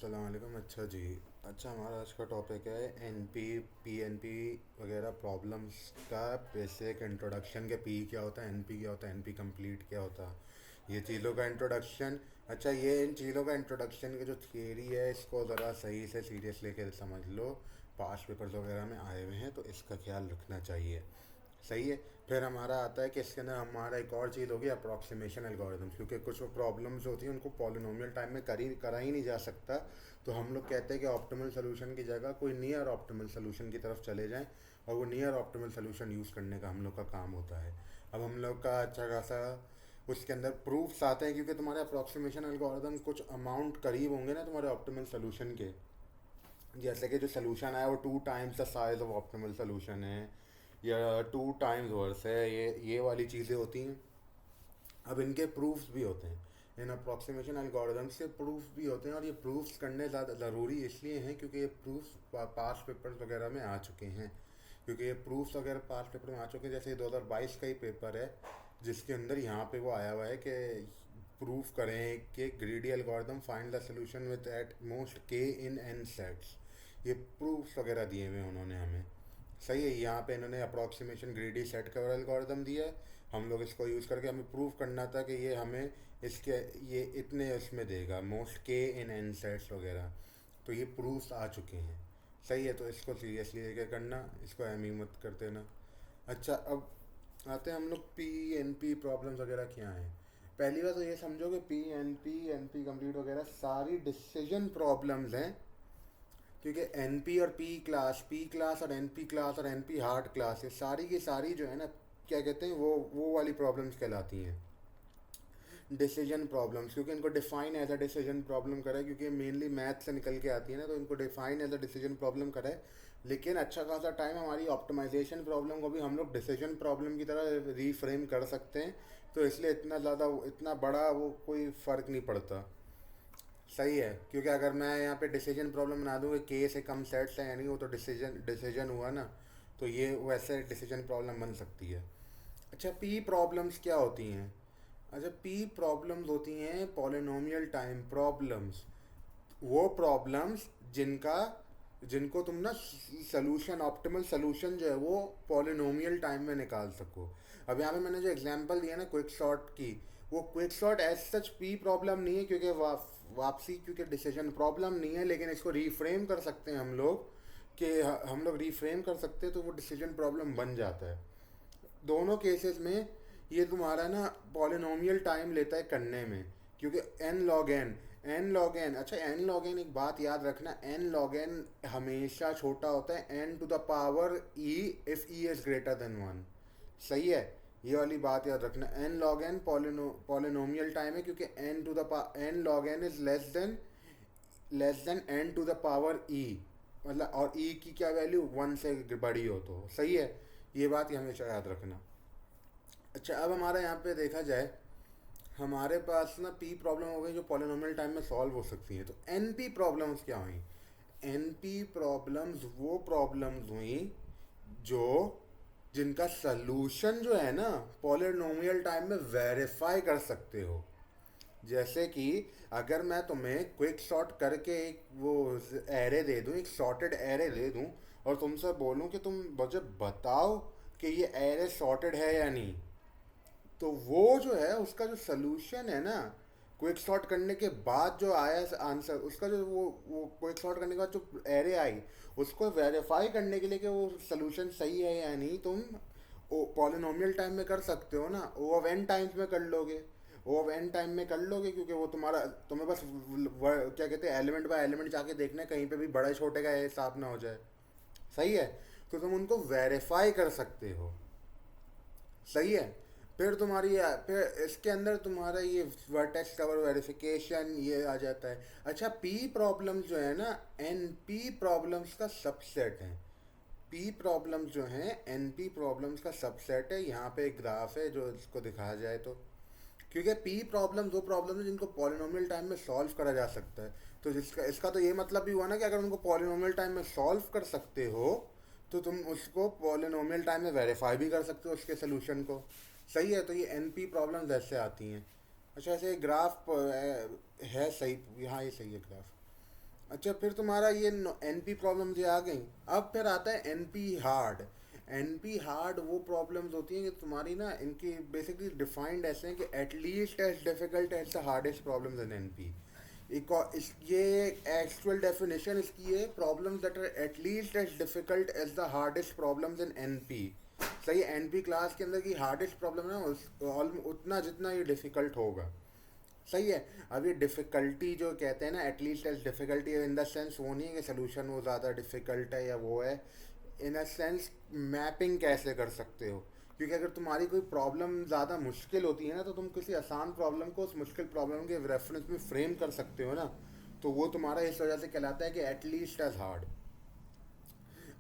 अस्सलाम वालेकुम। अच्छा जी। अच्छा, हमारा आज का टॉपिक है एनपी पीएनपी वगैरह प्रॉब्लम्स का बेसिक इंट्रोडक्शन के। पी क्या होता है, एनपी क्या होता है, एनपी कंप्लीट क्या होता है, ये चीज़ों का इंट्रोडक्शन। अच्छा, ये इन चीज़ों का इंट्रोडक्शन की जो थियरी है इसको ज़रा सही से सीरियस लेके समझ लो। पास पेपर्स वगैरह में आए हुए हैं तो इसका ख्याल रखना चाहिए। सही है। फिर हमारा आता है कि इसके अंदर हमारा एक और चीज़ होगी अप्रॉक्सीमेशन एल्गोरिदम्स, क्योंकि कुछ पॉब्लम्स होती हैं उनको पॉलिनोमियल टाइम में करा ही नहीं जा सकता। तो हम लोग कहते हैं कि ऑप्टिमल सोल्यूशन की जगह कोई नियर ऑप्टिमल सोल्यूशन की तरफ चले जाएं, और वो नियर ऑप्टिमल सोल्यूशन यूज़ करने का हम लोग का काम होता है। अब हम लोग का अच्छा खासा उसके अंदर प्रूफ्स आते हैं, क्योंकि तुम्हारे अप्रॉक्सीमेशन एल्गोरिदम कुछ अमाउंट करीब होंगे ना तुम्हारे ऑप्टिमल सोल्यूशन के। जैसे कि जो सोल्यूशन है वो 2 times the size of optimal solution है, या 2 टाइम्स वर्स है, ये वाली चीज़ें होती हैं। अब इनके प्रूफ्स भी होते हैं, इन अप्रॉक्सीमेशन एल्गोरिदम्स के प्रूफ्स भी होते हैं, और ये प्रूफ्स करने ज़्यादा ज़रूरी इसलिए हैं क्योंकि ये प्रूफ्स पास पेपर्स वगैरह में आ चुके हैं। क्योंकि ये प्रूफ्स वगैरह पास पेपर में आ चुके हैं। जैसे 2022 का ही पेपर है जिसके अंदर यहाँ पे वो आया हुआ है कि प्रूफ करें कि greedy algorithm find the solution with at most के इन एन सेट्स। ये प्रूफ्स वगैरह दिए हुए हैं उन्होंने हमें। सही है। यहाँ पे इन्होंने approximation greedy set cover algorithm दिया है। हम लोग इसको यूज़ करके हमें प्रूफ करना था कि ये हमें इसके ये इतने उसमें देगा मोस्ट के इन एन सेट्स वगैरह। तो ये प्रूफ्स आ चुके हैं। सही है। तो इसको सीरियसली लेके करना, इसको अहमी मत कर देना। अच्छा, अब आते हैं हम लोग पी एन पी प्रॉब्लम्स वगैरह क्या हैं। पहली बात तो ये समझो कि पी एन पी कंप्लीट वगैरह सारी डिसीजन प्रॉब्लम्स हैं। क्योंकि एन और पी क्लास और एन पी हार्ड क्लास, ये सारी की सारी जो है ना, क्या कहते हैं, वो वाली प्रॉब्लम्स कहलाती हैं डिसीजन प्रॉब्लम्स। क्योंकि इनको define as a decision problem करा है, क्योंकि मेनली मैथ से निकल के आती है ना, तो इनको define as a decision problem करा है। लेकिन अच्छा खासा टाइम हमारी ऑप्टिमाइजेशन प्रॉब्लम को भी हम लोग डिसीजन प्रॉब्लम की तरह रीफ्रेम कर सकते हैं। तो इसलिए इतना बड़ा वो कोई फ़र्क नहीं पड़ता। सही है। क्योंकि अगर मैं यहाँ पे डिसीजन प्रॉब्लम बना दूँ कि के से कम सेट्स हैं, यानी वो तो डिसीजन डिसीजन हुआ ना, तो ये वैसे डिसीजन प्रॉब्लम बन सकती है। अच्छा, पी प्रॉब्लम्स क्या होती हैं। अच्छा, पी प्रॉब्लम्स होती हैं पॉलिनोमियल टाइम प्रॉब्लम्स। वो प्रॉब्लम्स जिनका जिनको तुम ना सलूशन, ऑप्टिमल सलूशन जो है वो पॉलिनोमियल टाइम में निकाल सको। अब यहाँ पे मैंने जो एग्जांपल दिया ना क्विक शॉट की, वो quick shot as such P problem नहीं है, क्योंकि वापसी क्योंकि डिसीजन प्रॉब्लम नहीं है, लेकिन इसको रीफ्रेम कर सकते हैं हम लोग, कि हम लोग रीफ्रेम कर सकते हैं तो वो डिसीजन प्रॉब्लम बन जाता है। दोनों केसेस में ये तुम्हारा ना पॉलिनोमियल टाइम लेता है करने में, क्योंकि एन लॉग एन, अच्छा एन लॉग एन, एक बात याद रखना, एन लॉग एन हमेशा छोटा होता है N to the power E, if E is greater than one. सही है। ये वाली बात याद रखना, N log N polynomial time है, क्योंकि N log N is less than N to the power E, मतलब और ई की क्या वैल्यू, वन से बड़ी हो तो। सही है। ये बात ही हमेशा याद रखना। अच्छा, अब हमारा यहाँ पे देखा जाए, हमारे पास ना पी प्रॉब्लम हो गई जो पॉलिनोमियल टाइम में सॉल्व हो सकती हैं। तो एन पी प्रॉब्लम्स क्या हुई। एन पी प्रॉब्लम्स वो प्रॉब्लम्स हुई जो जिनका सलूशन जो है ना पॉलिनोमियल टाइम में वेरीफाई कर सकते हो। जैसे कि अगर मैं तुम्हें क्विक सॉर्ट करके एक वो एरे दे दूं, एक सॉर्टेड एरे दे दूं, और तुमसे बोलूं कि तुम मुझे बताओ कि ये एरे सॉर्टेड है या नहीं, तो वो जो है उसका जो सलूशन है ना, क्विक सॉर्ट करने के बाद जो आया आंसर, उसका जो वो क्विक सॉर्ट करने के बाद जो एरे आई, उसको वेरीफाई करने के लिए कि वो सलूशन सही है या नहीं, तुम पॉलिनोमियल टाइम में कर सकते हो ना, ओ ऑफ एन टाइम्स में कर लोगे। ओ ऑफ एन टाइम में कर लोगे, क्योंकि वो तुम्हें बस क्या कहते हैं, एलिमेंट बाय एलिमेंट जाके देखना है, कहीं पे भी बड़े छोटे का हिसाब ना हो जाए। सही है। तो तुम उनको वेरीफाई कर सकते हो। सही है। फिर इसके अंदर तुम्हारा ये वर्टेक्स कवर वेरिफिकेशन ये आ जाता है। अच्छा, पी प्रॉब्लम्स जो है ना, एन पी प्रॉब्लम्स का सबसेट है। पी प्रॉब्लम्स जो हैं एन पी प्रॉब्लम्स का सबसेट है। यहाँ पे एक ग्राफ है जो इसको दिखाया जाए तो, क्योंकि पी प्रॉब्लम्स वो प्रॉब्लम है जिनको पॉलिनोमियल टाइम में सॉल्व करा जा सकता है। तो जिसका इसका तो ये मतलब भी हुआ ना कि अगर उनको पॉलिनोमियल टाइम में सॉल्व कर सकते हो, तो तुम उसको पॉलिनोमियल टाइम में वेरीफाई भी कर सकते हो उसके सोल्यूशन को। सही है। तो ये एन पी प्रॉब्लम्स ऐसे आती हैं। अच्छा, ऐसे ग्राफ है सही, यहाँ ये सही है ग्राफ। अच्छा, फिर तुम्हारा ये एनपी प्रॉब्लम ये आ गई। अब फिर आता है एनपी हार्ड। एनपी हार्ड वो प्रॉब्लम्स होती हैं कि तुम्हारी ना, इनकी बेसिकली डिफाइंड ऐसे हैं कि at least as difficult as the hardest problems in NP. ये एक्चुअल डेफिनेशन इसकी है, problems that are at least as difficult as the hardest problems in NP. सही है, एनपी क्लास के अंदर की हार्डेस्ट प्रॉब्लम है उतना जितना ये डिफिकल्ट होगा। सही है। अब ये डिफ़िकल्टी जो कहते हैं ना, at least as difficulty in the sense वो नहीं है कि सोल्यूशन वो ज़्यादा डिफ़िकल्ट है या वो है। इन अ सेंस मैपिंग कैसे कर सकते हो, क्योंकि अगर तुम्हारी कोई प्रॉब्लम ज़्यादा मुश्किल होती है ना, तो तुम किसी आसान प्रॉब्लम को उस मुश्किल प्रॉब्लम के रेफरेंस में फ्रेम कर सकते हो ना। तो वो तुम्हारा इस वजह से कहलाता है कि एटलीस्ट एज हार्ड।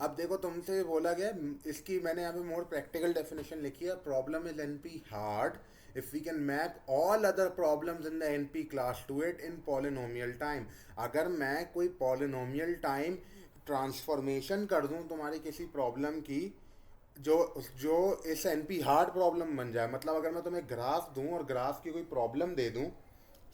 अब देखो, तुमसे बोला गया, इसकी मैंने यहाँ पे मोर प्रैक्टिकल डेफिनेशन लिखी है। Problem is NP hard if we can map all other problems in the NP class to it in polynomial time. अगर मैं कोई पॉलिनोमियल टाइम ट्रांसफॉर्मेशन कर दूं तुम्हारी किसी प्रॉब्लम की, जो जो इस एनपी हार्ड प्रॉब्लम बन जाए, मतलब अगर मैं तुम्हें ग्राफ दूं और ग्राफ की कोई प्रॉब्लम दे दूं,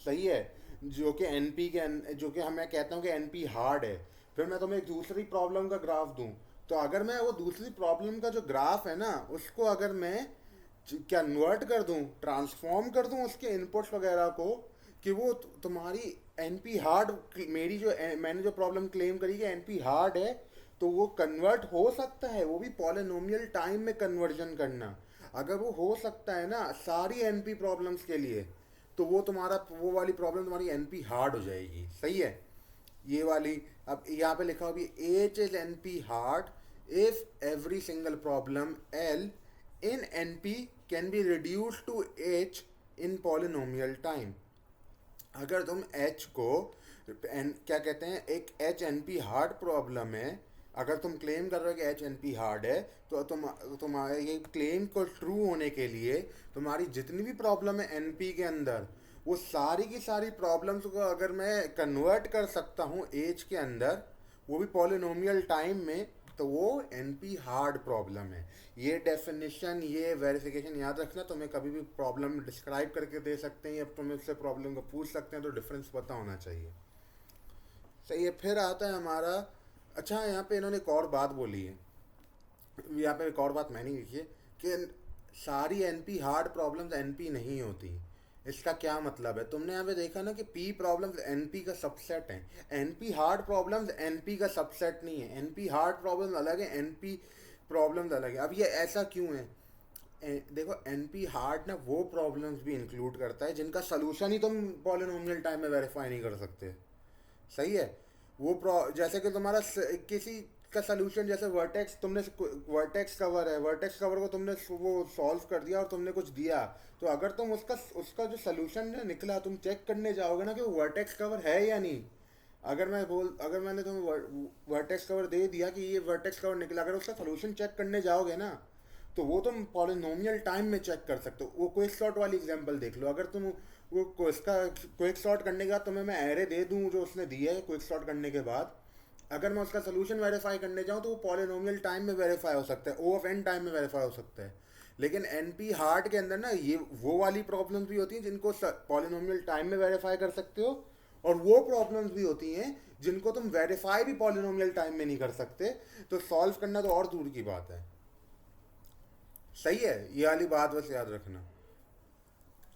सही है, जो कि एनपी के, जो कि मैं कहता हूँ कि एनपी हार्ड है, फिर मैं तुम्हें एक दूसरी प्रॉब्लम का ग्राफ दूं, तो अगर मैं वो दूसरी प्रॉब्लम का जो ग्राफ है ना, उसको अगर मैं कन्वर्ट कर दूं, ट्रांसफॉर्म कर दूं उसके इनपुट्स वगैरह को, कि वो तुम्हारी एनपी हार्ड, मेरी जो मैंने जो प्रॉब्लम क्लेम करी कि एनपी हार्ड है, तो वो कन्वर्ट हो सकता है, वो भी पॉलिनोमियल टाइम में कन्वर्जन करना। अगर वो हो सकता है ना सारी एनपी प्रॉब्लम्स के लिए, तो वो तुम्हारा वो वाली प्रॉब्लम तुम्हारी एनपी हार्ड हो जाएगी। सही है, ये वाली। अब यहाँ पे लिखा होगी H is NP hard if every single problem L in NP can be reduce to H in polynomial time. अगर तुम एच को क्या कहते हैं, एक H N P hard problem है, अगर तुम क्लेम कर रहे हो कि एच एन पी हार्ड है, तो तुम्हारे ये क्लेम को ट्रू होने के लिए तुम्हारी जितनी भी प्रॉब्लम है एन पी के अंदर, वो सारी की सारी प्रॉब्लम्स को अगर मैं कन्वर्ट कर सकता हूँ एज के अंदर, वो भी पॉलिनोमियल टाइम में, तो वो एनपी हार्ड प्रॉब्लम है। ये डेफिनेशन, ये वेरिफिकेशन याद रखना। तुम्हें कभी भी प्रॉब्लम डिस्क्राइब करके दे सकते हैं या तुम्हें उससे प्रॉब्लम को पूछ सकते हैं, तो डिफरेंस पता होना चाहिए। सही है, फिर आता है हमारा। अच्छा, यहाँ पे इन्होंने एक और बात बोली है, यहाँ पे एक और बात मैंने लिखी है कि सारी एनपी हार्ड प्रॉब्लम्स एनपी नहीं होती। इसका क्या मतलब है? तुमने यहाँ पे देखा ना कि पी प्रॉब्लम्स एनपी का सबसेट है, एनपी हार्ड प्रॉब्लम्स एनपी का सबसेट नहीं है। एनपी हार्ड प्रॉब्लम्स अलग है, एनपी प्रॉब्लम्स अलग है। अब ये ऐसा क्यों है? देखो, एनपी हार्ड ना वो प्रॉब्लम्स भी इंक्लूड करता है जिनका सोल्यूशन ही तुम पॉलिनोमियल टाइम में वेरीफाई नहीं कर सकते। सही है। जैसे कि तुम्हारा किसी का सोल्यूशन, जैसे वर्टेक्स, तुमने वर्टेक्स कवर है, वर्टेक्स कवर को तुमने वो सॉल्व कर दिया और तुमने कुछ दिया, तो अगर तुम उसका उसका जो सोल्यूशन निकला, तुम चेक करने जाओगे ना कि वो वर्टेक्स कवर है या नहीं। अगर मैंने तुम्हें वर्टेक्स कवर दे दिया कि ये वर्टेक्स कवर निकला, अगर उसका सोल्यूशन चेक करने जाओगे ना, तो वो तुम पॉलिनोमियल टाइम में चेक कर सकते हो। वो क्विक सॉर्ट वाली एग्जांपल देख लो। अगर तुम वो इसका क्विक सॉर्ट करने के बाद तुम्हें मैं एरे दे दूं जो उसने दिया है, क्विक सॉर्ट करने के बाद अगर मैं उसका सोल्यूशन वेरीफाई करने जाऊं, तो वो पॉलिनोमियल टाइम में वेरीफाई हो सकता है, ओ ऑफ एन टाइम में वेरीफाई हो सकता है। लेकिन एनपी हार्ट के अंदर ना, ये वो वाली प्रॉब्लम्स भी होती हैं जिनको पॉलिनोमियल टाइम में वेरीफाई कर सकते हो, और वो प्रॉब्लम्स भी होती हैं जिनको तुम वेरीफाई भी पॉलिनोमियल टाइम में नहीं कर सकते। तो सॉल्व करना तो और दूर की बात है। सही है, ये वाली बात बस याद रखना।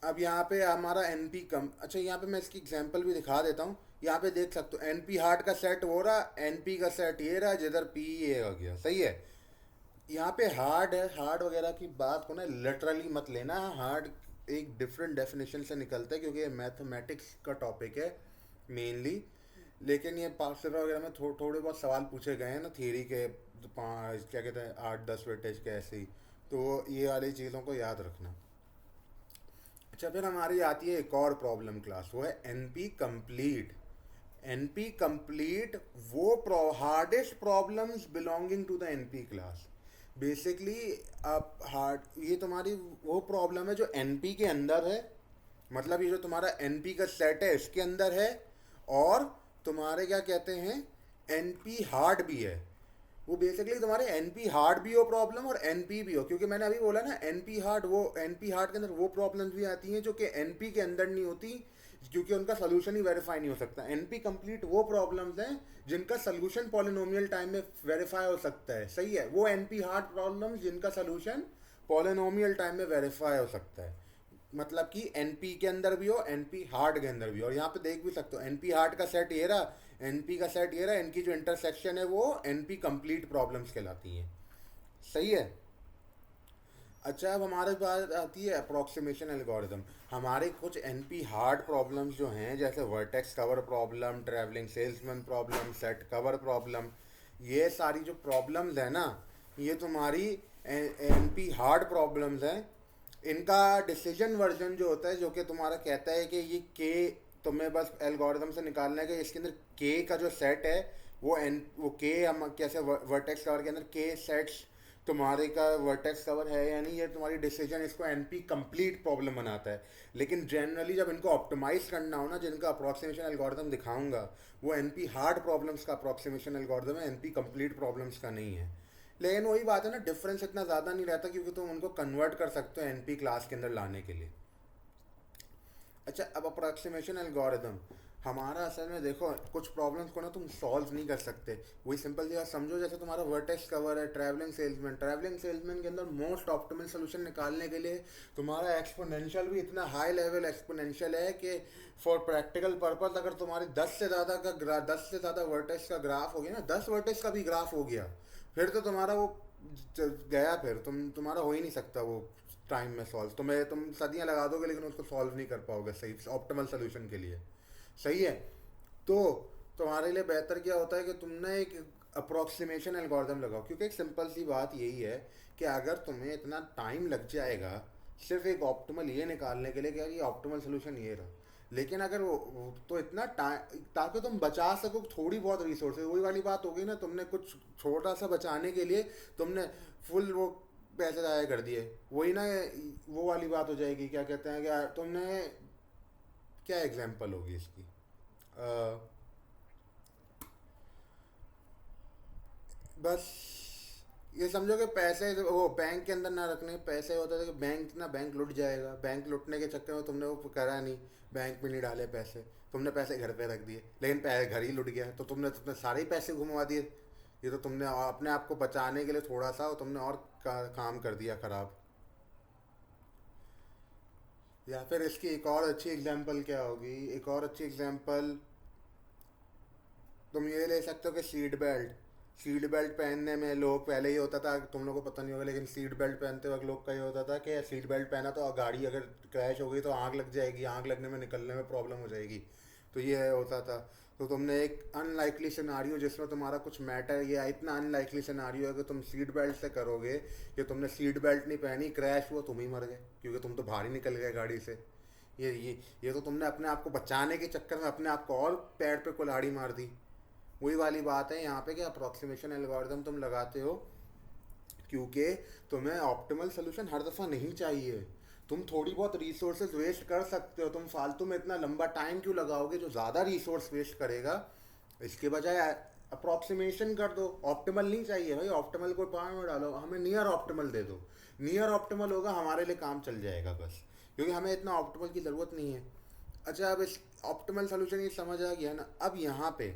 अब यहाँ पे हमारा एनपी कम, अच्छा यहाँ पे मैं इसकी एग्जांपल भी दिखा देता हूँ। यहाँ पे देख सकते हो एनपी हार्ट का सेट हो रहा, एनपी का सेट ये रहा, जिधर पी ये हो गया। सही है। यहाँ पे हार्ड है, हार्ड वगैरह की बात को ना लिटरली मत लेना। हार्ड एक डिफरेंट डेफिनेशन से निकलता है, क्योंकि ये मैथमेटिक्स का टॉपिक है मेनली। लेकिन ये पास पेपर वगैरह में थोड़े बहुत सवाल पूछे गए हैं ना थियरी के, पाँच क्या कहते हैं 8-10 वेटेज के ऐसे ही। तो ये वाली चीज़ों को याद रखना। अच्छा, फिर हमारी आती है एक और प्रॉब्लम क्लास, वो है एनपी कंप्लीट। एनपी कंप्लीट वो hardest problems belonging to the NP class. Basically अब हार्ड, ये तुम्हारी वो प्रॉब्लम है जो एनपी के अंदर है, मतलब ये जो तुम्हारा एनपी का सेट है इसके अंदर है, और तुम्हारे क्या कहते हैं एनपी हार्ड भी है। वो बेसिकली तुम्हारे एनपी हार्ड भी हो प्रॉब्लम और एनपी भी हो, क्योंकि मैंने अभी बोला ना एनपी हार्ड, वो एनपी हार्ड के अंदर वो प्रॉब्लम्स भी आती हैं जो कि एनपी के अंदर नहीं होती, क्योंकि उनका सोल्यूशन ही वेरीफाई नहीं हो सकता। एनपी कंप्लीट वो प्रॉब्लम्स हैं जिनका सोल्यूशन पॉलिनोमियल टाइम में वेरीफाई हो सकता है, सही है। वो एनपी हार्ड प्रॉब्लम्स जिनका सोल्यूशन पॉलिनोमियल टाइम में वेरीफाई हो सकता है, मतलब कि एनपी के अंदर भी हो, एनपी हार्ड के अंदर भी हो। और यहाँ पे देख भी सकते हो एनपी हार्ड का सेट ये रहा, एनपी का सेट ये रहा, इनकी जो इंटरसेक्शन है वो एनपी कंप्लीट प्रॉब्लम्स कहलाती हैं, सही है। अच्छा, अब हमारे पास आती है अप्रोक्सीमेशन एल्गोरिदम। हमारे कुछ एनपी हार्ड प्रॉब्लम्स जो हैं, जैसे vertex cover problem, travelling salesman problem, set cover problem, ये सारी जो प्रॉब्लम्स है ना, ये तुम्हारी एनपी हार्ड प्रॉब्लम्स हैं। इनका डिसीजन वर्जन जो होता है, जो कि तुम्हारा कहता है कि ये के तुम्हें बस एल्गोरिदम से निकालना है कि इसके अंदर के का जो सेट है वो के हम कैसे वर्टेक्स कवर के अंदर के सेट्स तुम्हारे का वर्टेक्स कवर है या नहीं, ये तुम्हारी डिसीजन इसको एनपी कंप्लीट प्रॉब्लम बनाता है। लेकिन जनरली जब इनको ऑप्टिमाइज करना हो ना, जिनका अप्रोक्सीमेशन एल्गोरिदम दिखाऊंगा, वो एनपी हार्ड प्रॉब्लम्स का अप्रोक्सीमेशन एल्गोरिदम है, एनपी कंप्लीट प्रॉब्लम्स का नहीं है। लेकिन वही बात है ना, डिफरेंस इतना ज़्यादा नहीं रहता क्योंकि तुम उनको कन्वर्ट कर सकते हो एनपी क्लास के अंदर लाने के लिए। अच्छा, अब अप्रोक्सीमेशन एल्गोरिदम हमारा असल में देखो, कुछ प्रॉब्लम्स को ना तुम सॉल्व नहीं कर सकते। वही सिंपल सी बात समझो, जैसे तुम्हारा वर्टेक्स कवर है, ट्रैवलिंग सेल्समैन के अंदर मोस्ट ऑप्टिमल सोल्यूशन निकालने के लिए तुम्हारा एक्सपोनेंशियल भी इतना हाई लेवल एक्सपोनेंशियल है कि फॉर प्रैक्टिकल पर्पस अगर तुम्हारी 10 से ज़्यादा वर्टेक्स का ग्राफ हो गया ना, 10 वर्टेक्स का भी ग्राफ हो गया, फिर तो तुम्हारा वो गया, फिर तुम्हारा हो ही नहीं सकता वो टाइम में सॉल्व। तुम सदियां लगा दोगे लेकिन उसको सॉल्व नहीं कर पाओगे सही ऑप्टिमल सोल्यूशन के लिए, सही है। तो तुम्हारे लिए बेहतर क्या होता है कि तुमने एक अप्रोक्सीमेशन एल्गोरिदम लगाओ, क्योंकि एक सिंपल सी बात यही है कि अगर तुम्हें इतना टाइम लग जाएगा सिर्फ एक ऑप्टिमल ये निकालने के लिए, क्या ये ऑप्टिमल सोल्यूशन ये रहा, लेकिन अगर तो इतना टाइम ताकि तुम बचा सको थोड़ी बहुत रिसोर्सेज, वही वाली बात हो गई ना, तुमने कुछ छोटा सा बचाने के लिए तुमने फुल वो पैसे ज़ाया कर दिए, वही ना, वो वाली बात हो जाएगी। क्या कहते हैं, क्या तुमने, क्या एग्जांपल होगी इसकी, अ, बस ये समझो कि पैसे वो बैंक के अंदर ना रखने पैसे होते थे कि बैंक लुट जाएगा, बैंक लुटने के चक्कर में तुमने वो करा नहीं, बैंक में नहीं डाले पैसे, तुमने पैसे घर पे रख दिए, लेकिन पैसे घर ही लुट गया, तो तुमने सारे ही पैसे घुमवा दिए। ये तो तुमने अपने आप को बचाने के लिए थोड़ा सा तुमने और काम कर दिया खराब। या फिर इसकी एक और अच्छी एग्जांपल क्या होगी, एक और अच्छी एग्जांपल तुम ये ले सकते हो कि सीट बेल्ट पहनने में लोग, पहले ही होता था, तुम लोगों को पता नहीं होगा, लेकिन सीट बेल्ट पहनते वक्त लोग का ये होता था कि सीट बेल्ट पहना तो गाड़ी अगर क्रैश हो गई तो आग लग जाएगी, आग लगने में निकलने में प्रॉब्लम हो जाएगी, तो ये होता था। तो तुमने एक अनलाइकली सिनारियो जिसमें तुम्हारा कुछ मैटर, ये इतना अनलाइकली सिनारियो है कि तुम सीट बेल्ट से करोगे कि तुमने सीट बेल्ट नहीं पहनी, क्रैश हुआ, तुम ही मर गए क्योंकि तुम तो बाहर ही निकल गए गाड़ी से। ये तो तुमने अपने आप को बचाने के चक्कर में अपने आप को और पैर पे कुल्हाड़ी मार दी। वही वाली बात है यहाँ पे कि अप्रोक्सीमेशन एल्गोरिदम तुम लगाते हो क्योंकि तुम्हें ऑप्टिमल सोल्यूशन हर दफ़ा नहीं चाहिए। तुम थोड़ी बहुत रिसोर्सेज वेस्ट कर सकते हो, तुम फालतू में इतना लंबा टाइम क्यों लगाओगे जो ज़्यादा रिसोर्स वेस्ट करेगा, इसके बजाय अप्रोक्सीमेशन कर दो। ऑप्टिमल नहीं चाहिए भाई, ऑप्टिमल को पावर में डालो, हमें नियर ऑप्टिमल दे दो, नियर ऑप्टिमल होगा हमारे लिए काम चल जाएगा बस, क्योंकि हमें इतना ऑप्टिमल की ज़रूरत नहीं है। अच्छा, अब इस ऑप्टिमल सोल्यूशन ये समझ आ गया ना, अब यहाँ पे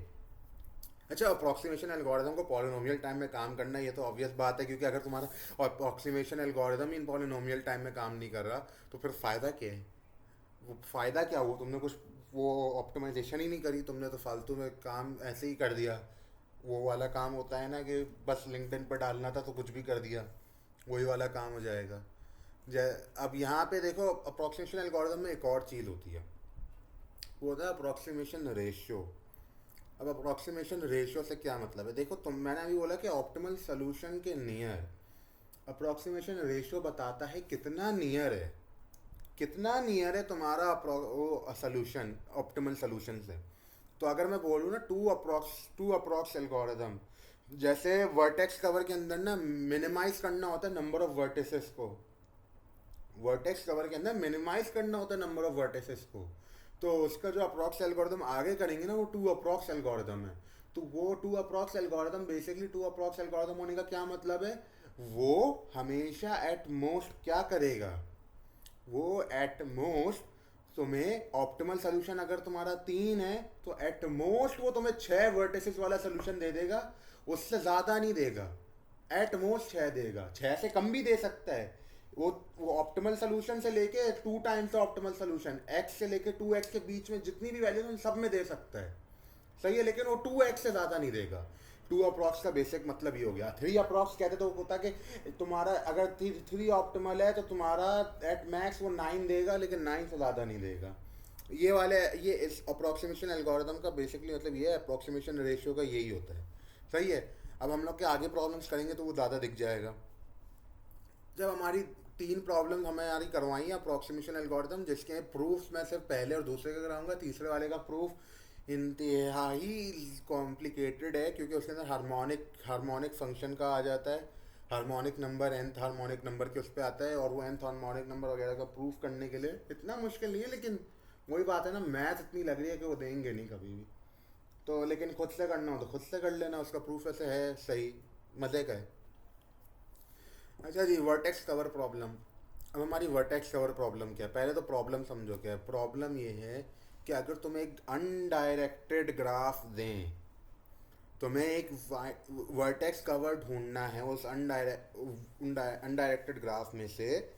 अच्छा, अप्रोक्सीमेशन एल्गोरिदम को पॉलिनोमियल टाइम में काम करना, ये तो ऑब्वियस बात है, क्योंकि अगर तुम्हारा अप्रोक्सीमेशन एल्गोरिदम इन पॉलिनोमियल टाइम में काम नहीं कर रहा तो फिर फ़ायदा क्या है, वो फ़ायदा क्या हुआ, तुमने कुछ वो ऑप्टिमाइजेशन ही नहीं करी, तुमने तो फालतू में काम ऐसे ही कर दिया। वो वाला काम होता है ना कि बस लिंक्डइन पर डालना था तो कुछ भी कर दिया, वही वाला काम हो जाएगा। जै अब यहाँ पे देखो, अप्रोक्सीमेशन एल्गोरिदम में एक और चीज़ होती है, वो होता है अप्रोक्सीमेशन रेशियो। अब अप्रोक्सीमेशन रेशियो से क्या मतलब है, देखो मैंने अभी बोला कि ऑप्टिमल सोल्यूशन के नियर, अप्रोक्सीमेशन रेशियो बताता है कितना नियर है तुम्हारा वो सोल्यूशन ऑप्टिमल सोल्यूशन से। तो अगर मैं बोलूँ ना टू अप्रोक्स एल्गोरिदम, जैसे वर्टेक्स कवर के अंदर ना मिनिमाइज करना होता है नंबर ऑफ वर्टिसेस को, वर्टेक्स कवर के अंदर मिनिमाइज करना होता है नंबर ऑफ वर्टिसेस को, तो उसका जो अप्रॉक्स एल्गोरिदम आगे करेंगे ना वो टू अप्रॉक्स एल्गोरिदम है। तो वो two approx algorithm, basically two approx algorithm होने का क्या मतलब है, वो हमेशा एट मोस्ट क्या करेगा, वो एट मोस्ट तुम्हें ऑप्टिमल सोल्यूशन अगर तुम्हारा 3 है तो एट मोस्ट वो तुम्हें 6 वर्टिसेस वाला सोल्यूशन दे देगा, उससे ज़्यादा नहीं देगा। एट मोस्ट 6 देगा, 6 से कम भी दे सकता है। वो ऑप्टिमल सोल्यूशन से लेके 2 टाइम्स ऑप्टिमल सोल्यूशन, एक्स से लेके 2x के बीच में जितनी भी वैल्यू उन सब में दे सकता है, सही है। लेकिन वो 2x से ज़्यादा नहीं देगा। 2 अप्रॉक्स का बेसिक मतलब ये हो गया। 3 अप्रॉक्स कहते तो होता कि तुम्हारा अगर 3 ऑप्टिमल है तो तुम्हारा एट मैक्स वो 9 देगा, लेकिन 9 से ज़्यादा नहीं देगा। ये वाले ये इस अप्रॉक्सीमेशन एल्गोरिथम का बेसिकली मतलब ये है, अप्रॉक्सीमेशन रेशियो का यही होता है, सही है। अब हम लोग के आगे प्रॉब्लम्स करेंगे तो वो ज़्यादा दिख जाएगा। जब हमारी 3 प्रॉब्लम हमारी करवाई अप्रॉक्सीमेशन एल्गोरिथम, जिसके प्रूफ्स मैं सिर्फ पहले और दूसरे का कराऊंगा। तीसरे वाले का प्रूफ इंतहाई कॉम्प्लिकेटेड है, क्योंकि उसके अंदर हार्मोनिक फंक्शन का आ जाता है। Harmonic number nth harmonic number के उस पर आता है, और वो nth हार्मोनिक नंबर वगैरह का प्रूफ करने के लिए इतना मुश्किल नहीं है। लेकिन वही बात है ना, मैथ इतनी लग रही है कि वो देंगे नहीं कभी भी। तो लेकिन खुद से करना हो तो खुद से कर लेना, उसका प्रूफ ऐसे है सही, मज़े का है। अच्छा जी, वर्टेक्स कवर प्रॉब्लम। अब हमारी वर्टेक्स कवर प्रॉब्लम क्या है, पहले तो प्रॉब्लम समझो क्या है। प्रॉब्लम ये है कि अगर तुम्हें एक अनडायरेक्टेड ग्राफ दें, तुम्हें एक वर्टेक्स कवर ढूंढना है उस अनडायरेक्टेड ग्राफ में से,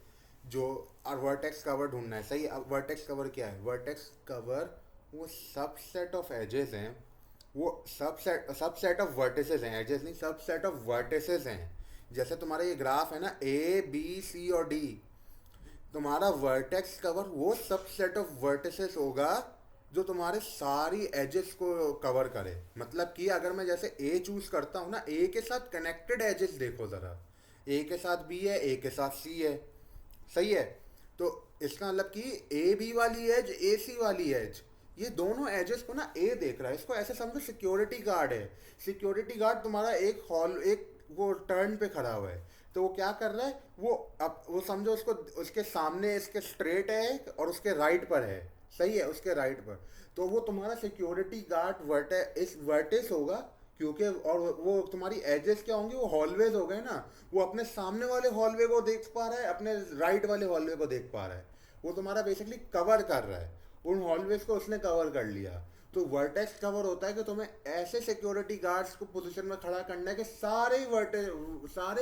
जो वर्टेक्स कवर ढूंढना है, सही। अब वर्टेक्स कवर क्या है? वर्टेक्स कवर वो सबसेट ऑफ एजेस हैं, वो सबसेट ऑफ वर्टिसेस हैं, एजेस नहीं, सबसेट ऑफ वर्टिसेस हैं। जैसे तुम्हारा ये ग्राफ है ना, ए बी सी और डी, तुम्हारा वर्टेक्स कवर वो सबसेट ऑफ वर्टिसेस होगा जो तुम्हारे सारी एजेस को कवर करे। मतलब कि अगर मैं जैसे ए चूज करता हूँ ना, ए के साथ कनेक्टेड एजेस देखो ज़रा, ए के साथ बी है, ए के साथ सी है, सही है। तो इसका मतलब कि ए बी वाली एज, ए सी वाली एज, ये दोनों एजेस को ना ए देख रहा है। इसको ऐसे समझो सिक्योरिटी गार्ड है। सिक्योरिटी गार्ड तुम्हारा एक वो टर्न पे खड़ा हुआ है, तो वो क्या कर रहा है, वो अब वो समझो उसको, उसके सामने इसके स्ट्रेट है और उसके राइट पर है, सही है, उसके राइट पर। तो वो तुम्हारा सिक्योरिटी गार्ड इस वर्टिस होगा, क्योंकि और वो तुम्हारी एजेस क्या होंगी, वो हॉलवेज हो गए ना। वो अपने सामने वाले हॉलवे को देख पा रहा है, अपने राइट वाले हॉलवे को देख पा रहा है। वो तुम्हारा बेसिकली कवर कर रहा है, उन हॉलवेज को उसने कवर कर लिया। तो वर्टेक्स कवर होता है कि तुम्हें ऐसे सिक्योरिटी गार्ड्स को पोजीशन में खड़ा करना है कि सारे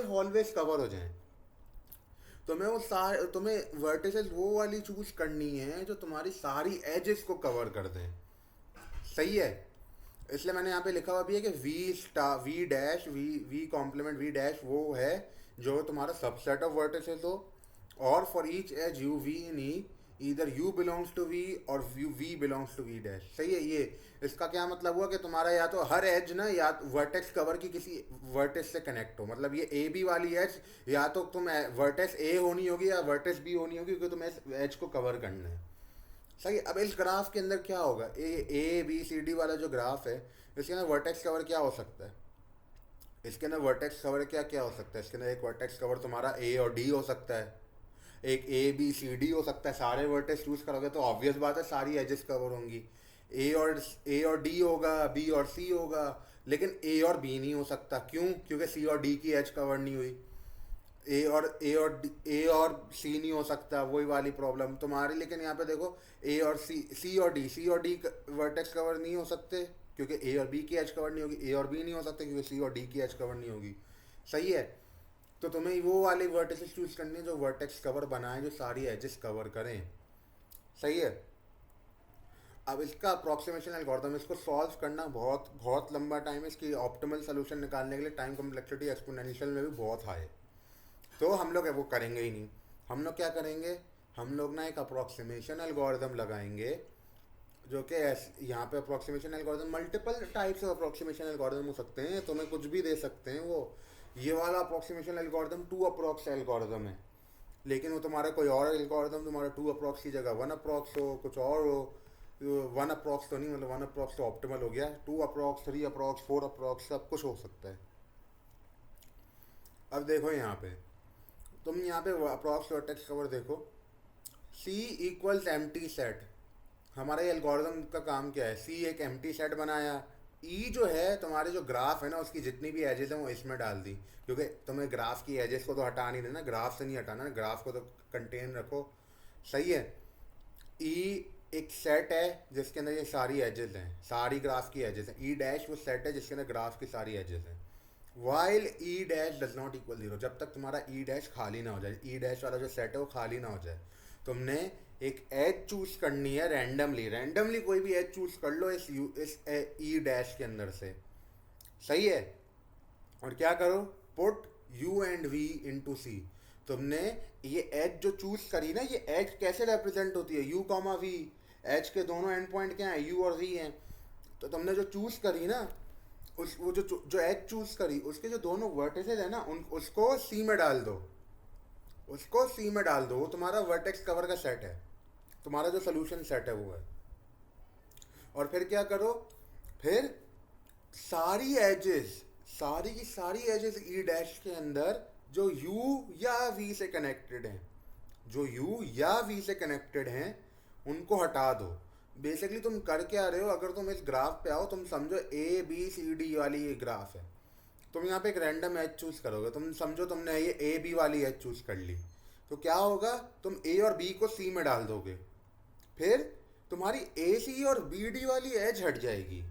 हॉलवेज कवर हो जाएं। तुम्हें वर्टिसेस वो वाली चूज करनी है जो तुम्हारी सारी एजेस को कवर कर दें, सही है। इसलिए मैंने यहाँ पे लिखा हुआ भी है कि V dash V complement V dash वो है जो तुम्हारा सबसेट ऑफ वर्टिसेस हो, और for each edge U V in E इधर यू बिलोंग्स टू वी और V belongs to V dash, सही है। ये इसका क्या मतलब हुआ कि तुम्हारा या तो हर एज ना या वर्टेक्स कवर की किसी वर्टेक्स से कनेक्ट हो। मतलब ये ए बी वाली एज या तो तुम वर्टेक्स ए होनी होगी या वर्टेक्स बी होनी होगी, क्योंकि तुम्हें एज को कवर करना है, सही। अब इस ग्राफ के अंदर क्या होगा, ए बी सी डी वाला जो ग्राफ है, इसके अंदर वर्टेक्स कवर क्या हो सकता है? इसके अंदर वर्टेक्स कवर क्या क्या हो सकता है? इसके अंदर एक वर्टेक्स कवर तुम्हारा ए और डी हो सकता है, एक ए बी सी डी हो सकता है। सारे वर्टेक्स चूज करोगे तो ऑब्वियस बात है सारी एजेस कवर होंगी। ए और डी होगा, बी और सी होगा, लेकिन ए और बी नहीं हो सकता। क्यों? क्योंकि सी और डी की एज कवर नहीं हुई। ए और सी नहीं हो सकता, वही वाली प्रॉब्लम तुम्हारी। लेकिन यहाँ पे देखो, सी और डी वर्टेक्स कवर नहीं हो सकते क्योंकि ए और बी की एज कवर नहीं होगी। ए और बी नहीं हो सकते क्योंकि सी और डी की एज कवर नहीं होगी, सही है। तो तुम्हें वो वाले वर्टिसेस चूज करने हैं जो वर्टेक्स कवर बनाए, जो सारी एजेस कवर करें, सही है। अब इसका अप्रॉक्सीमेशन एल्गोरिथम, इसको सॉल्व करना बहुत बहुत लंबा टाइम है। इसकी ऑप्टिमल सोल्यूशन निकालने के लिए टाइम कम्प्लेक्सिटी एक्सपोनेंशियल में भी बहुत हाई है, तो हम लोग वो करेंगे ही नहीं। हम लोग क्या करेंगे, हम लोग ना एक अप्रॉक्सीमेशन एल्गोरिथम लगाएंगे, जो कि यहाँ पे approximation algorithm multiple types of approximation algorithm हो सकते हैं, तुम्हें कुछ भी दे सकते हैं। वो ये वाला अप्रॉक्सीमेशन एल्गोरिथम 2 अप्रॉक्स एल्गोरिथम है, लेकिन वो तुम्हारा कोई और एल्गोरिथम तुम्हारा 2 अप्रॉक्स की जगह 1 अप्रॉक्स हो, कुछ और हो। 1 अप्रॉक्स तो नहीं, मतलब 1 अप्रॉक्स तो ऑप्टिमल हो गया, 2 अप्रॉक्स, 3 अप्रॉक्स, 4 अप्रॉक्स, सब कुछ हो सकता है। अब देखो यहाँ पे, तुम यहाँ पे अप्रॉक्स वर्टेक्स कवर देखो, सी इक्वल्स एम्प्टी सेट। हमारा ये एल्गोरिथम का काम क्या है, सी एक एम्प्टी सेट बनाया, ई जो है तुम्हारे जो ग्राफ है ना, उसकी जितनी भी एजेस हैं वो इसमें डाल दी, क्योंकि तुम्हें ग्राफ की एजेस को तो हटा नहीं देना, ग्राफ से नहीं हटाना, ग्राफ को तो कंटेन रखो, सही है। ई एक सेट है जिसके अंदर ये सारी एजेस हैं, सारी ग्राफ की एजेस हैं। ई डैश वो सेट है जिसके अंदर ग्राफ की सारी एजेस हैं। While E dash does not equal zero, जब तक तुम्हारा ई डैश खाली ना हो जाए, ई डैश वाला जो सेट है वो खाली ना हो जाए, तुमने एक एज चूज करनी है रैंडमली। रैंडमली कोई भी एज चूज कर लो इस ई डैश के अंदर से, सही है। और क्या करो, put U and V into C. तुमने ये एज जो चूज करी ना, ये एज कैसे रिप्रेजेंट होती है, यू कॉमा वी। एज के दोनों एंड पॉइंट क्या है, यू और वी हैं। तो तुमने जो चूज करी ना, उस वो जो एज चूज करी उसके जो दोनों वर्टिसेस है ना, उन उसको सी में डाल दो। उसको सी में डाल दो, वो तुम्हारा वर्टेक्स कवर का सेट है, तुम्हारा जो सोल्यूशन सेट है वो है। और फिर क्या करो, फिर सारी एजेस, सारी की सारी एजेस ई डैश के अंदर जो यू या वी से कनेक्टेड हैं, जो यू या वी से कनेक्टेड हैं, उनको हटा दो। बेसिकली तुम कर क्या रहे हो, अगर तुम इस ग्राफ पे आओ, तुम समझो ए बी सी डी वाली ये ग्राफ है। तुम यहाँ पे एक रैंडम एज चूज करोगे, तुम समझो तुमने ये ए बी वाली एज चूज कर ली, तो क्या होगा, तुम ए और बी को सी में डाल दोगे, फिर तुम्हारी ए सी और बी डी वाली एज हट जाएगी।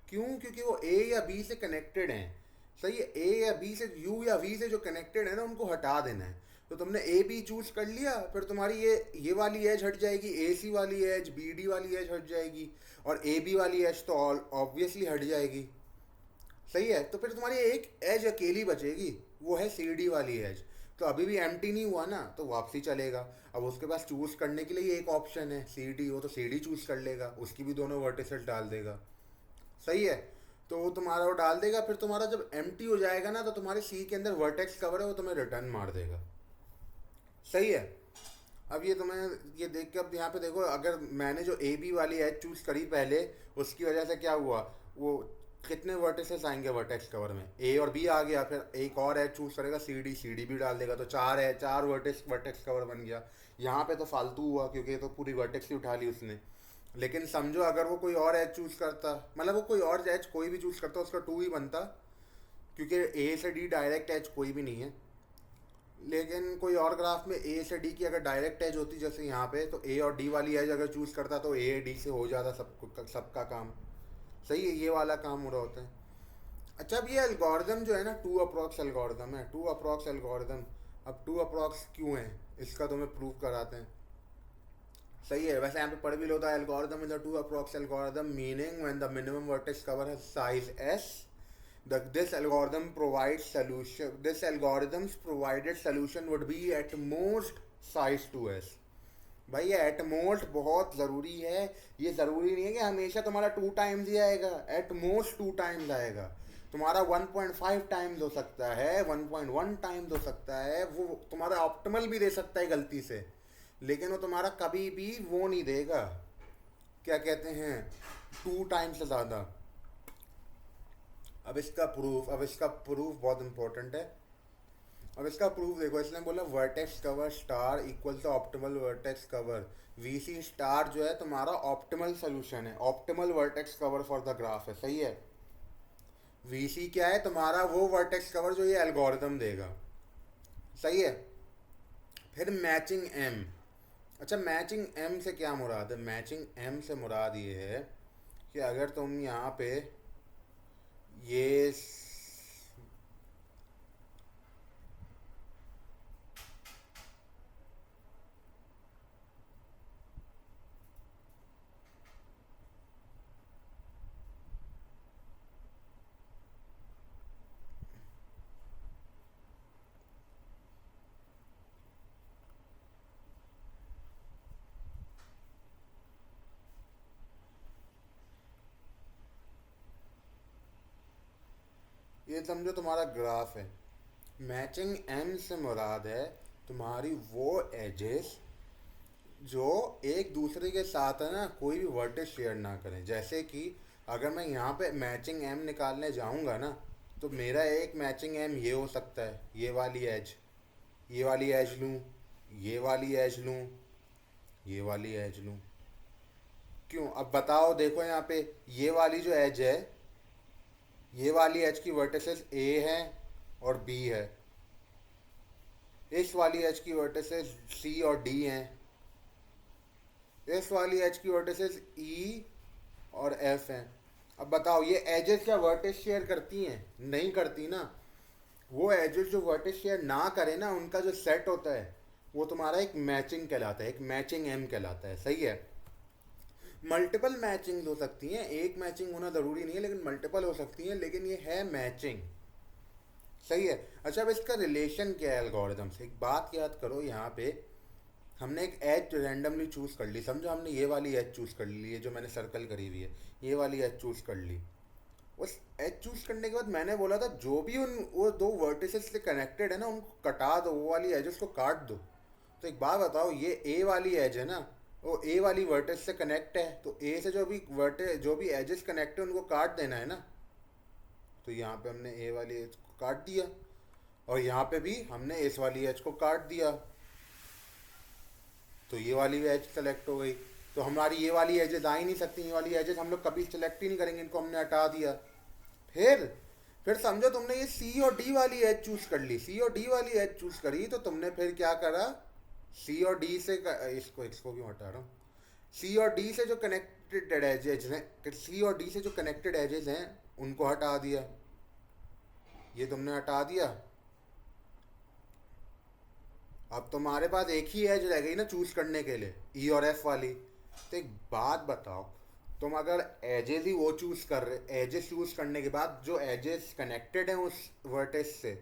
क्यों, क्योंकि वो ए या बी से कनेक्टेड हैं, सही है। ए या बी से, यू या वी से जो कनेक्टेड है ना, उनको हटा देना है। तो तुमने ए बी चूज कर लिया, फिर तुम्हारी ये वाली एज हट जाएगी, ए सी वाली एज, बी डी वाली एज हट जाएगी, और ए बी वाली एज तो ऑब्वियसली हट जाएगी, सही है। तो फिर तुम्हारी एक एज अकेली बचेगी, वो है सी डी वाली एज। तो अभी भी एम्प्टी नहीं हुआ ना, तो वापसी चलेगा। अब उसके पास चूज करने के लिए एक ऑप्शन है सी डी, वो तो सी डी चूज कर लेगा, उसकी भी दोनों वर्टिसेस डाल देगा, सही है। तो वो तुम्हारा वो डाल देगा, फिर तुम्हारा जब एम्प्टी हो जाएगा ना, तो तुम्हारे सी के अंदर वर्टेक्स कवर है, वो तुम्हें रिटर्न मार देगा, सही है। अब ये तुम्हें ये देख के, अब यहाँ पे देखो, अगर मैंने जो ए बी वाली एज चूज करी पहले, उसकी वजह से क्या हुआ, वो कितने वर्टिसेस आएंगे वर्टेक्स कवर में, ए और बी आ गया, फिर एक और एज चूज करेगा सी डी भी डाल देगा, तो चार है, चार वर्टेक्स कवर बन गया। यहाँ पे तो फालतू हुआ, क्योंकि तो पूरी वर्टेक्स ही उठा ली उसने। लेकिन समझो अगर वो कोई और एज चूज करता, मतलब वो कोई और एज कोई भी चूज करता, उसका टू ही बनता, क्योंकि ए से डी डायरेक्ट एज कोई भी नहीं है। लेकिन कोई और ग्राफ में ए से डी की अगर डायरेक्ट एज होती, जैसे यहाँ पे, तो ए और डी वाली एज अगर चूज करता, तो ए डी से हो जाता सबका काम, सही है। ये वाला काम हो रहा होता है। अच्छा, अब ये एल्गोरिदम जो है ना, टू अप्रॉक्स एल्गोरिदम है, टू अप्रॉक्स एल्गोरिदम। अब टू अप्रॉक्स क्यों है, इसका तो मैं प्रूव कराते हैं, सही है। वैसे यहाँ पे पढ़ भी लो, the algorithm is the two approx algorithm, meaning when the minimum vertex cover has size S, this algorithm provides solution, this algorithm's provided solution would be at most size 2s। भाई ये एट मोस्ट बहुत ज़रूरी है। ये ज़रूरी नहीं है कि हमेशा तुम्हारा 2 टाइम्स ही आएगा, एट मोस्ट 2 टाइम्स आएगा। तुम्हारा 1.5 टाइम्स हो सकता है, 1.1 टाइम्स हो सकता है, वो तुम्हारा ऑप्टिमल भी दे सकता है गलती से, लेकिन वो तुम्हारा कभी भी वो नहीं देगा, क्या कहते हैं, 2 टाइम्स से ज़्यादा। अब इसका प्रूफ बहुत इंपॉर्टेंट है। अब इसका प्रूफ देखो, इसने बोला vertex cover star equal to optimal vertex cover. V C star जो है तुम्हारा ऑप्टिमल सोल्यूशन है, optimal vertex cover for the graph है, सही है। वी सी क्या है, तुम्हारा वो वर्टेक्स कवर जो ये एल्गोरिदम देगा, सही है। फिर मैचिंग एम। अच्छा, मैचिंग एम से क्या मुराद है, मैचिंग एम से मुराद ये है कि अगर तुम यहाँ पे ये ये समझो तुम्हारा ग्राफ है, मैचिंग एम से मुराद है तुम्हारी वो एजेस जो एक दूसरे के साथ है ना कोई भी वर्टेक्स शेयर ना करें। जैसे कि अगर मैं यहाँ पे मैचिंग एम निकालने जाऊँगा ना, तो मेरा एक मैचिंग एम ये हो सकता है, ये वाली एज लूँ, ये वाली एज लूँ, ये वाली एज लूँ। क्यों, अब बताओ, देखो यहाँ पे ये वाली जो एज है, ये वाली एज की वर्टिसेस ए है और बी है, इस वाली एज की वर्टिसेस सी और डी हैं, इस वाली एज की वर्टिसेस ई और एफ हैं। अब बताओ ये एजेस क्या वर्टिस शेयर करती हैं? नहीं करती ना। वो एजेस जो वर्टिस शेयर ना करे ना, उनका जो सेट होता है वो तुम्हारा एक मैचिंग कहलाता है, एक मैचिंग एम कहलाता है। सही है। मल्टीपल मैचिंग हो सकती हैं, एक मैचिंग होना ज़रूरी नहीं है, लेकिन मल्टीपल हो सकती हैं, लेकिन ये है मैचिंग। सही है। अच्छा, अब इसका रिलेशन क्या है एल्गोरिदम से? एक बात याद करो, यहाँ पे हमने एक एज रैंडमली चूज़ कर ली। समझो हमने ये वाली एज चूज़ कर ली, ये जो मैंने सर्कल करी हुई है, ये वाली एज चूज़ कर ली। उस एज चूज़ करने के बाद मैंने बोला था जो भी उन वो दो वर्टिसेस से कनेक्टेड है ना, उनको कटा दो, वो वाली एजेस को काट दो। तो एक बात बताओ, ये ए वाली एज है ना, वो ए वाली वर्टेक्स से कनेक्ट है, तो ए से जो भी एजेस कनेक्ट है उनको काट देना है ना। तो यहाँ पे हमने ए वाली एज को काट दिया, और यहाँ पे भी हमने इस वाली एज को काट दिया, तो ये वाली एज सेलेक्ट हो गई। तो हमारी ये वाली एजेस आ ही नहीं सकती, ये वाली एजेस हम लोग कभी सेलेक्ट ही नहीं करेंगे, इनको हमने हटा दिया। फिर फिर समझो तुमने ये सी और डी वाली एज चूज कर ली, सी और डी वाली एज चूज करी, तो तुमने फिर क्या करा? सी और डी से इसको इसको क्यों हटा रहा हूँ? सी और डी से जो कनेक्टेड एजेस हैं, सी और डी से जो कनेक्टेड एजेस हैं उनको हटा दिया। ये तुमने हटा दिया। अब तुम्हारे पास एक ही एज रह गई ना चूज करने के लिए, ई और एफ वाली। तो एक बात बताओ, तुम अगर एजेस ही वो चूज कर रहे, एजेस चूज करने के बाद जो एजेस कनेक्टेड हैं उस वर्टेस से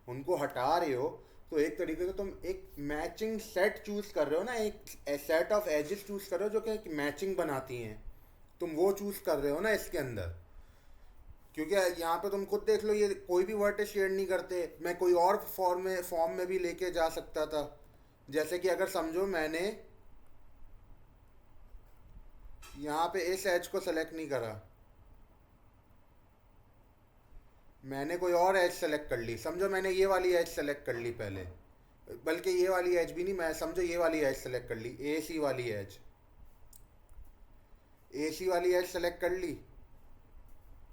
उनको हटा रहे हो, तो एक तरीके से तुम एक मैचिंग सेट चूज कर रहे हो ना, एक सेट ऑफ एजेस चूज कर रहे हो जो कि एक मैचिंग बनाती हैं। तुम वो चूज कर रहे हो ना इसके अंदर। क्योंकि यहाँ पे तुम खुद देख लो, ये कोई भी वर्टेस शेयर नहीं करते। मैं कोई और फॉर्म में भी लेके जा सकता था। जैसे कि अगर समझो मैंने यहाँ पे इस एज को सेलेक्ट नहीं करा, मैंने कोई और एज सेलेक्ट कर ली। समझो मैंने ये वाली एज सेलेक्ट कर ली पहले, बल्कि ये वाली एज भी नहीं, मैं समझो ये वाली एज सेलेक्ट कर ली, ए सी वाली एज, ए सी वाली एज सेलेक्ट कर ली।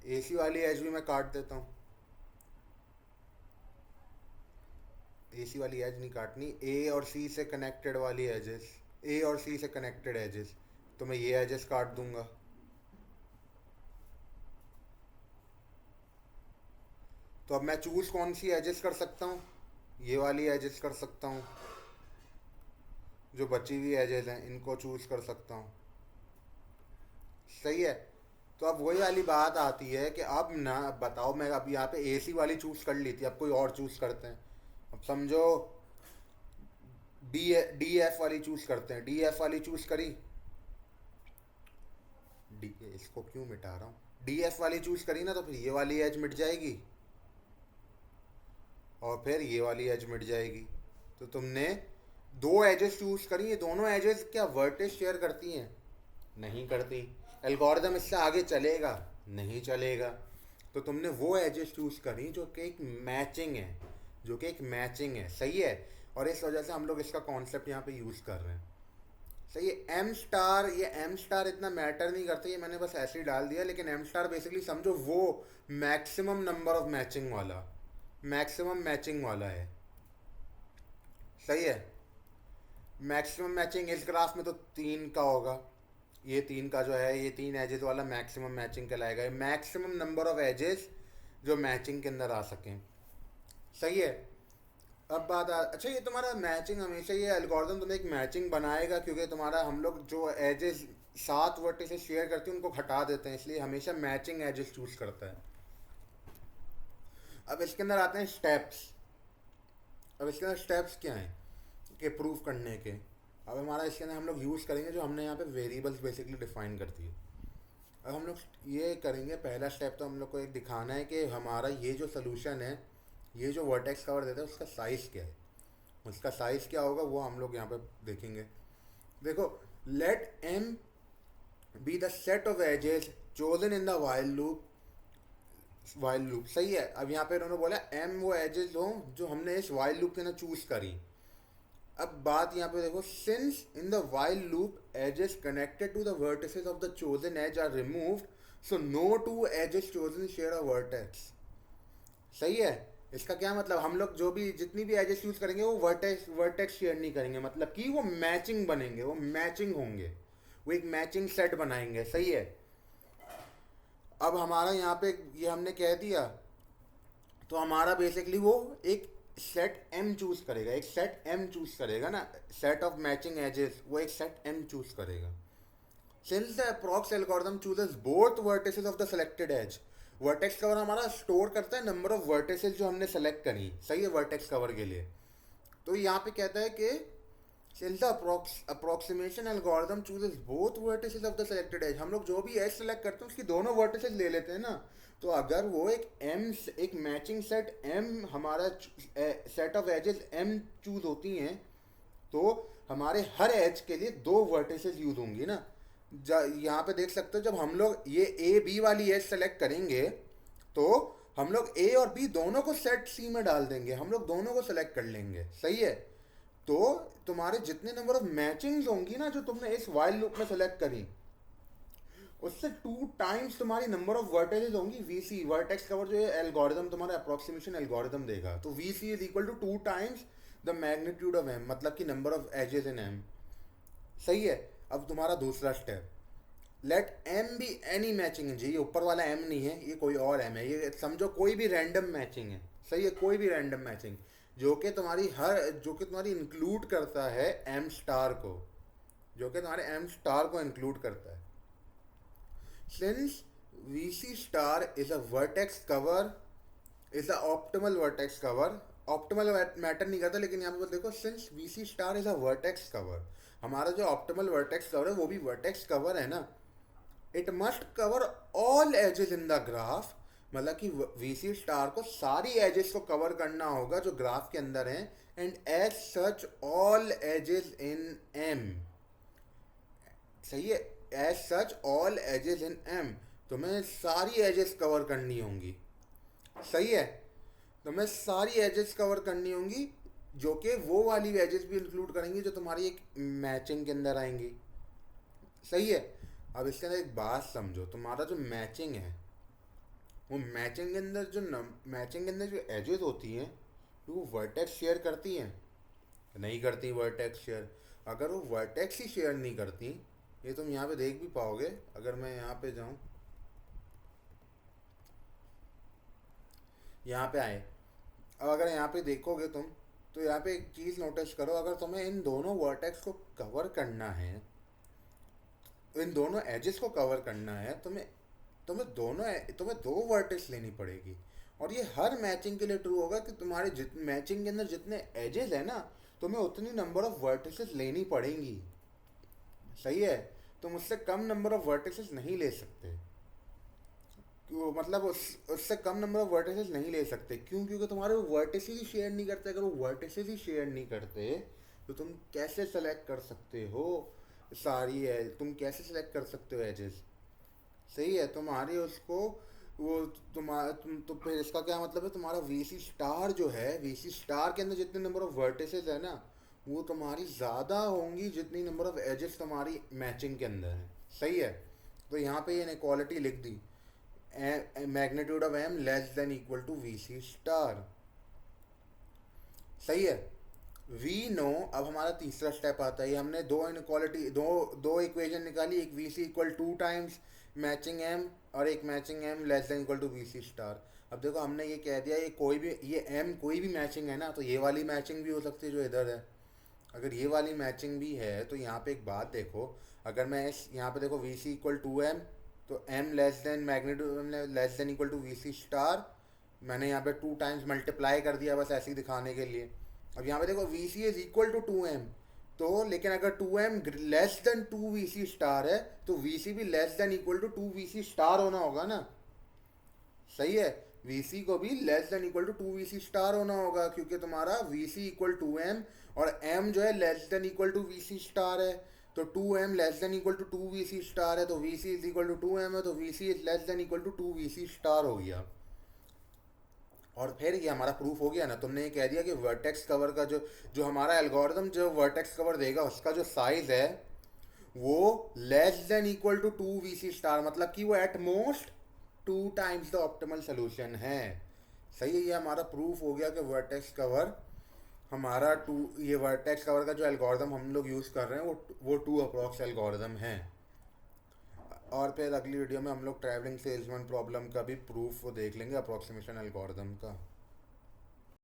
ए सी वाली एज भी मैं काट देता हूँ। ए सी वाली एज नहीं काटनी, ए और सी से कनेक्टेड वाली एजेस, ए और सी से कनेक्टेड एजेस, तो मैं ये एजेस काट दूंगा। तो अब मैं चूज कौन सी एजेस कर सकता हूँ? ये वाली एजेस कर सकता हूँ। जो बची हुई एजेस हैं इनको चूज कर सकता हूँ। सही है। तो अब वही वाली बात आती है कि अब ना बताओ, मैं अब यहाँ पे ए सी वाली चूज कर ली थी, अब कोई और चूज करते हैं। अब समझो डी डी एफ वाली चूज करते हैं, डी एफ वाली चूज करी, डी इसको क्यों मिटा रहा हूँ, डी एफ वाली चूज करी ना, तो फिर ये वाली एज मिट जाएगी और फिर ये वाली एज मिट जाएगी। तो तुमने दो एजेस चूज करी, ये दोनों एजेस क्या वर्टेज शेयर करती हैं? नहीं करती। एल्गोरिदम इससे आगे चलेगा? नहीं चलेगा। तो तुमने वो एजेस चूज करी जो कि एक मैचिंग है, जो कि एक मैचिंग है। सही है। और इस वजह से हम लोग इसका कॉन्सेप्ट यहाँ पे यूज़ कर रहे हैं। सही है। एम स्टार, ये एम स्टार इतना मैटर नहीं करता, ये मैंने बस ऐसे ही डाल दिया, लेकिन एम स्टार बेसिकली समझो वो मैक्सिमम नंबर ऑफ मैचिंग वाला, मैक्सिमम मैचिंग वाला है। सही है। मैक्सिमम मैचिंग इस ग्राफ में तो 3 का होगा, ये 3 का जो है, ये 3 एजेस वाला मैक्सिमम मैचिंग कहलाएगा। मैक्सिमम नंबर ऑफ एजेस जो मैचिंग के अंदर आ सकें। सही है। अब अच्छा, ये तुम्हारा मैचिंग हमेशा, ये एल्गोरिथम तुम्हें एक मैचिंग बनाएगा, क्योंकि तुम्हारा हम लोग जो एजेस 7 वर्टिसेस शेयर करते हैं उनको हटा देते हैं, इसलिए हमेशा मैचिंग एजेस चूज करता है। अब इसके अंदर आते हैं स्टेप्स। अब इसके अंदर स्टेप्स क्या हैं कि प्रूव करने के? अब हमारा इसके अंदर हम लोग यूज़ करेंगे जो हमने यहाँ पे वेरिएबल्स बेसिकली डिफाइन कर दिए। अब हम लोग ये करेंगे, पहला स्टेप तो हम लोग को एक दिखाना है कि हमारा ये जो सोल्यूशन है, ये जो वर्टेक्स कवर देता है उसका साइज़ क्या है। उसका साइज़ क्या होगा वो हम लोग यहाँ पे देखेंगे। देखो, let M be the set of edges chosen in the while loop. सही है। अब यहाँ पे उन्होंने बोला एम वो एजेस हो जो हमने इस वाइल लूप के अंदर चूज करी। अब बात यहाँ पे देखो, since in the while loop edges connected to the vertices of the chosen edge are removed, so no two edges chosen share a vertex. सही है। इसका क्या मतलब, हम लोग जो भी जितनी भी एजेस यूज करेंगे वो वर्टेक्स शेयर नहीं करेंगे, मतलब कि वो मैचिंग बनेंगे, वो मैचिंग होंगे। वो एक मैचिंग सेट बनाएंगे, सही है। अब हमारा यहाँ पे ये हमने कह दिया, तो हमारा बेसिकली वो एक सेट एम चूज करेगा, एक सेट एम चूज करेगा ना, सेट ऑफ मैचिंग एजेस, वो एक सेट एम चूज करेगा। Since the approx algorithm chooses both vertices of the selected edge, vertex cover हमारा स्टोर करता है नंबर ऑफ वर्टिसेस जो हमने सेलेक्ट करी, सही है, वर्टेक्स कवर के लिए। तो यहाँ पे कहता है कि since the approximation algorithm chooses both vertices of the selected edge, हम लोग जो भी एज सेलेक्ट करते हैं उसकी दोनों वर्टिसेस ले लेते हैं ना। तो अगर वो एक मैचिंग सेट एम, हमारा set of edges M choose होती हैं, तो हमारे हर एज के लिए दो वर्टिसेस यूज होंगी ना। यहाँ पे देख सकते हो, जब हम लोग ये ए बी वाली एज सेलेक्ट करेंगे तो हम लोग ए और बी दोनों को सेट सी में डाल देंगे, हम लोग दोनों को सेलेक्ट कर लेंगे, सही है। तो तुम्हारे जितने नंबर ऑफ मैचिंग्स होंगी ना जो तुमने इस वाइल लूप में सेलेक्ट करी, उससे 2 टाइम्स तुम्हारी नंबर ऑफ वर्टेजेस होंगी। वीसी वर्टेक्स कवर जो है एल्गोरिथम तुम्हारा अप्रोक्सीमेशन एल्गोरिथम देगा, तो VC is equal to 2 times the magnitude of M, मतलब कि number of edges in M, सही है। अब तुम्हारा दूसरा step, let M be any matching है जी, ये ऊपर वाला एम नहीं है, ये कोई और एम है, ये समझो कोई भी रैंडम मैचिंग है, सही है, कोई भी रैंडम मैचिंग जो कि तुम्हारी इंक्लूड करता है एम स्टार को, जो कि तुम्हारे एम स्टार को इंक्लूड करता है। Since V C star is a vertex cover, is a optimal vertex cover, optimal matter नहीं करता, लेकिन यहाँ पे देखो, since V C star is a vertex cover, हमारा जो ऑप्टिमल वर्टेक्स कवर है वो भी वर्टेक्स कवर है ना, it must cover all edges in the graph, मतलब कि वी सी स्टार को सारी एजेस को कवर करना होगा जो ग्राफ के अंदर हैं, and as such all edges in M, सही है, as such all edges in M, तुम्हें सारी एजेस कवर करनी होंगी, सही है, तुम्हें सारी एजेस कवर करनी होंगी, जो कि वो वाली एजेस भी इंक्लूड करेंगी जो तुम्हारी एक मैचिंग के अंदर आएंगी, सही है। अब इसके अंदर एक बात समझो, तुम्हारा जो मैचिंग है वो मैचिंग के अंदर जो एजेस होती हैं वो वर्टेक्स शेयर करती हैं, नहीं करती वर्टेक्स शेयर। अगर वो वर्टेक्स ही शेयर नहीं करती, ये तुम यहाँ पे देख भी पाओगे, अगर मैं यहाँ पे जाऊँ, यहाँ पे आए, अब अगर यहाँ पे देखोगे तुम, तो यहाँ पे एक चीज़ नोटिस करो, अगर तुम्हें इन दोनों वर्टेक्स को कवर करना है, इन दोनों एजेस को कवर करना है, तुम्हें दो वर्टेक्स लेनी पड़ेगी, और ये हर मैचिंग के लिए ट्रू होगा कि तुम्हारे मैचिंग के अंदर जितने एजेस है ना, तुम्हें उतनी नंबर ऑफ वर्टिसेस लेनी पड़ेंगी, सही है। तुम उससे कम नंबर ऑफ वर्टिसेस नहीं ले सकते, मतलब उससे कम नंबर ऑफ वर्टिसेस नहीं ले सकते, क्यों? क्योंकि तुम्हारे वो वर्टिसेस ही शेयर नहीं करते। अगर वो वर्टिसेस ही शेयर नहीं करते तो तुम कैसे सेलेक्ट कर सकते हो सारी है, तुम कैसे सेलेक्ट कर सकते हो एजेस, सही है। तुम्हारी उसको वो तो फिर इसका क्या मतलब है, तुम्हारा वीसी स्टार जो है, वीसी स्टार के अंदर जितने नंबर ऑफ वर्टिसेस है ना, वो तुम्हारी ज़्यादा होंगी जितनी नंबर ऑफ एजेस तुम्हारी मैचिंग के अंदर है, सही है। तो यहाँ पे ये इनइक्वालिटी लिख दी, magnitude of M less than equal to V C star, सही है। वी नो, अब हमारा तीसरा स्टेप आता है, ये हमने दो इनइक्वालिटी दो इक्वेशन निकाली, एक V C equal 2 times matching M और एक matching M less than equal to V C star. अब देखो हमने ये कह दिया, ये एम कोई भी मैचिंग है ना, तो ये वाली मैचिंग भी हो सकती है जो इधर है। अगर ये वाली मैचिंग भी है तो यहाँ पे एक बात देखो, अगर मैं यहाँ पे देखो वी सी इक्वल 2m, तो m less than magnitude less than equal to V C star, मैंने यहाँ पे 2 टाइम्स मल्टीप्लाई कर दिया बस ऐसे ही दिखाने के लिए। अब यहाँ पे देखो V C is equal to 2m, तो लेकिन अगर 2m less than 2 V C star है तो वी सी भी less than equal to 2 V C star होना होगा ना, सही है। वी सी को भी less than equal to 2 V C star होना होगा, क्योंकि तुम्हारा वी सी इक्वल 2m और m जो है less than equal to V C star है, तो 2m less than equal to 2 V C star है, तो V C is equal to 2m है, तो V C is less than equal to 2 V C star हो गया। और फिर ये हमारा प्रूफ हो गया ना, तुमने ये कह दिया कि वर्टेक्स कवर का जो हमारा एल्गोरिथम जो वर्टेक्स कवर देगा उसका जो साइज है वो less than equal to 2 V C star, मतलब कि वो at most 2 times the optimal solution है, सही है। ये हमारा प्रूफ हो गया कि वर्टेक्स कवर हमारा ये वर्टेक्स कवर का जो एल्गोरिथम हम लोग यूज़ कर रहे हैं वो 2 अप्रॉक्स एल्गोरिथम है। और फिर अगली वीडियो में हम लोग ट्रैवलिंग सेल्समैन प्रॉब्लम का भी प्रूफ वो देख लेंगे, अप्रोक्सीमेशन एल्गोरिदम का।